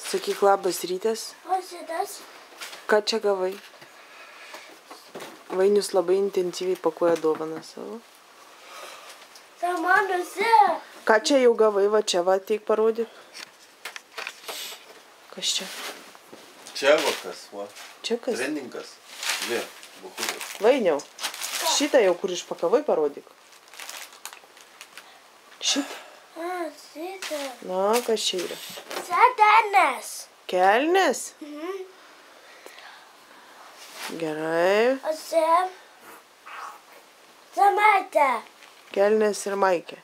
Sakyk, labas rytas. Ką čia gavai? Vainius labai intensyviai pakuoja dovaną savo. Ką čia jau gavai, va čia, va, teik parodyk. Kas čia? Čia va kas, va. Čia kas? Treningas. Vė, bukuras. Vainiau, šitą jau kur išpakavai parodyk. Šitą? Na, kas čia yra? Kelnės. Kelnės? Gerai. O čia maitė. Kelnės ir maikė.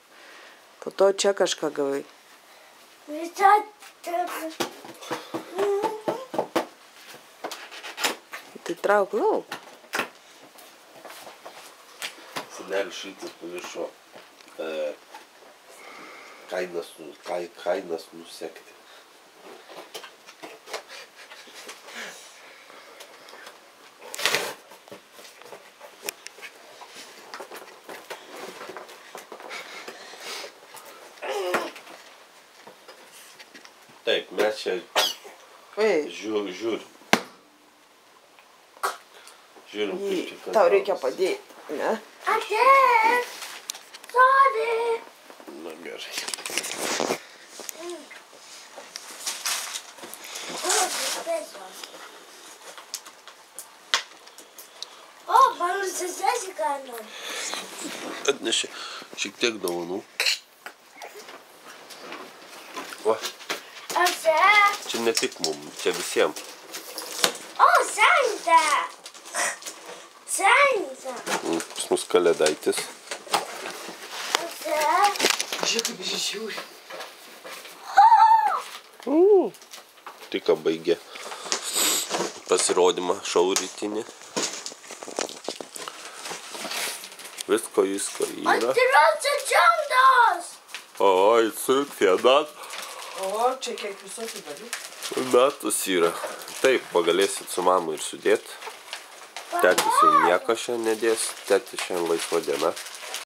Po to čia kažką gavai. Tai trauk lauk. Senelis šitas paviršo kainas nusekti. Taip, mes čia žiūrim. Žiūrim, kaip čia. Tau reikia padėti, ne? Ateik. Sorry. Na gerai. O, man nusisėsi ką nori. Atnešė šiek tiek dovanų. Va. Čia ne tik mums, čia visiems. O, senta. Senta. Pas mus kalėdaitis. Žiūrėk, kaip žiūri. Tik ką baigė pasirodymą šou rytinį. Visko yra. Atsirasi džiaudas. Oi, sukėdat. O, čia kiek visokių dalykų. Metas yra. Taip, pagalėsit su mamu ir sudėt. Tetis jau nieko šiandien nedės. Tetis šiandien laisva diena.